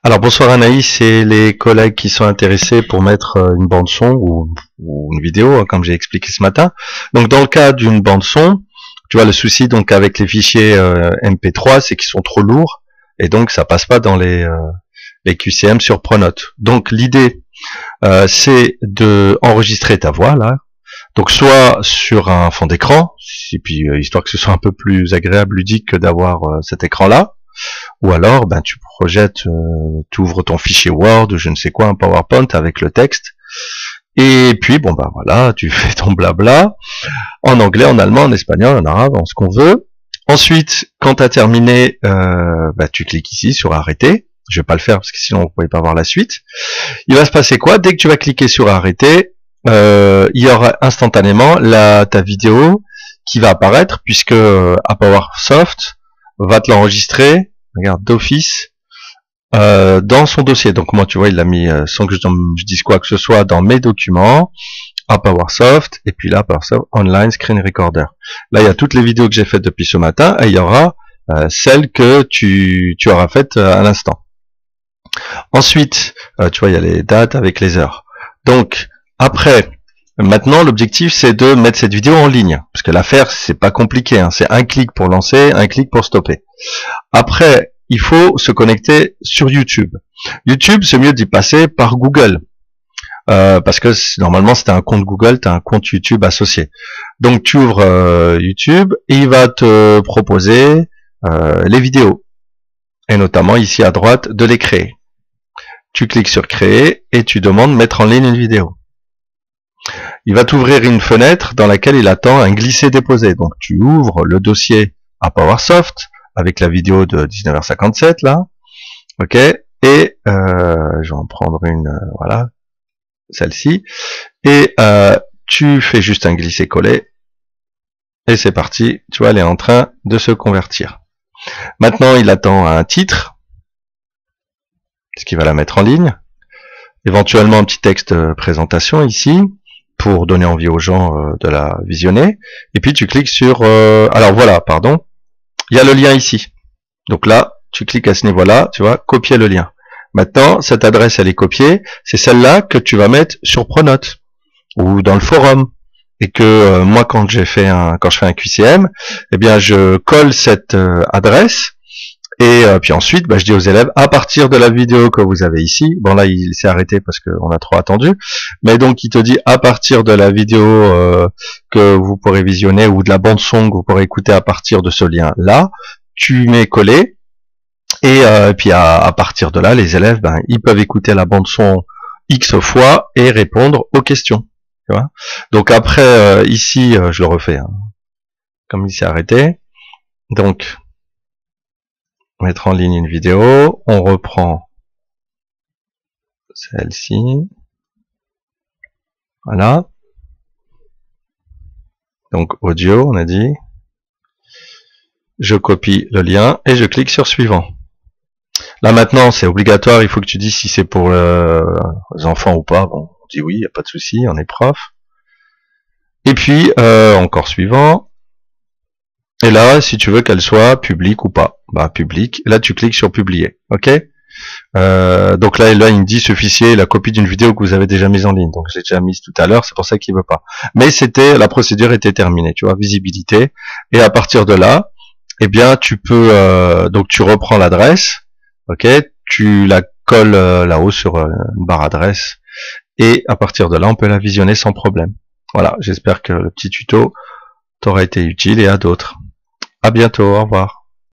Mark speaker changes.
Speaker 1: Alors bonsoir Anaïs et les collègues qui sont intéressés pour mettre une bande son ou une vidéo, hein, comme j'ai expliqué ce matin. Donc dans le cas d'une bande son, tu vois le souci donc avec les fichiers MP3, c'est qu'ils sont trop lourds et donc ça passe pas dans les QCM sur Pronote. Donc l'idée c'est de enregistrer ta voix là. Donc soit sur un fond d'écran, et puis histoire que ce soit un peu plus agréable, ludique que d'avoir cet écran là. Ou alors, ben, tu projettes, tu ouvres ton fichier Word ou je ne sais quoi, un PowerPoint avec le texte. Et puis, bon, ben voilà, tu fais ton blabla en anglais, en allemand, en espagnol, en arabe, en ce qu'on veut. Ensuite, quand tu as terminé, ben, tu cliques ici sur arrêter. Je vais pas le faire parce que sinon, vous ne pouvez pas voir la suite. Il va se passer quoi? Dès que tu vas cliquer sur arrêter, il y aura instantanément ta vidéo qui va apparaître puisque PowerSoft va te l'enregistrer, regarde, d'office, dans son dossier. Donc moi, tu vois, il l'a mis sans que je dise quoi que ce soit dans mes documents, à PowerSoft, et puis là, PowerSoft Online Screen Recorder. Là, il y a toutes les vidéos que j'ai faites depuis ce matin, et il y aura celles que tu auras faites à l'instant. Ensuite, tu vois, il y a les dates avec les heures. Donc, après, maintenant, l'objectif, c'est de mettre cette vidéo en ligne. Parce que l'affaire, c'est pas compliqué, hein. C'est un clic pour lancer, un clic pour stopper. Après, il faut se connecter sur YouTube. YouTube, c'est mieux d'y passer par Google. Parce que normalement, si tu as un compte Google, tu as un compte YouTube associé. Donc, tu ouvres YouTube et il va te proposer les vidéos. Et notamment, ici à droite, de les créer. Tu cliques sur créer et tu demandes mettre en ligne une vidéo. Il va t'ouvrir une fenêtre dans laquelle il attend un glisser-déposer. Donc tu ouvres le dossier à PowerSoft avec la vidéo de 19h57 là, ok. Et je vais en prendre une, voilà, celle-ci. Et tu fais juste un glisser-coller et c'est parti. Tu vois, elle est en train de se convertir. Maintenant, il attend un titre, ce qui va la mettre en ligne. Éventuellement un petit texte présentation ici, pour donner envie aux gens de la visionner. Et puis tu cliques sur... alors voilà, pardon. Il y a le lien ici. Donc là, tu cliques à ce niveau-là, tu vois, copier le lien. Maintenant, cette adresse, elle est copiée. C'est celle-là que tu vas mettre sur Pronote ou dans le forum. Et que moi, quand je fais un QCM, eh bien, je colle cette adresse. Et puis ensuite, bah, je dis aux élèves, à partir de la vidéo que vous avez ici, bon là il s'est arrêté parce qu'on a trop attendu, mais donc il te dit à partir de la vidéo que vous pourrez visionner ou de la bande son que vous pourrez écouter à partir de ce lien là, tu mets coller et puis à partir de là, les élèves, ben, ils peuvent écouter la bande son X fois et répondre aux questions. Tu vois. Donc après ici, je le refais, hein, comme il s'est arrêté, donc mettre en ligne une vidéo, on reprend celle-ci, voilà, donc audio, on a dit, je copie le lien et je clique sur suivant. Là maintenant c'est obligatoire, il faut que tu dises si c'est pour les enfants ou pas, bon, on dit oui, il n'y a pas de souci, on est prof, et puis encore suivant. Et là, si tu veux qu'elle soit publique ou pas, bah publique. Là, tu cliques sur publier, ok. Donc là, il me dit ce fichier est la copie d'une vidéo que vous avez déjà mise en ligne. Donc j'ai déjà mise tout à l'heure, c'est pour ça qu'il veut pas. Mais la procédure était terminée, tu vois, visibilité. Et à partir de là, eh bien, tu peux donc tu reprends l'adresse, ok. Tu la colles là-haut sur une barre adresse. Et à partir de là, on peut la visionner sans problème. Voilà, j'espère que le petit tuto t'aura été utile et à d'autres. À bientôt, au revoir.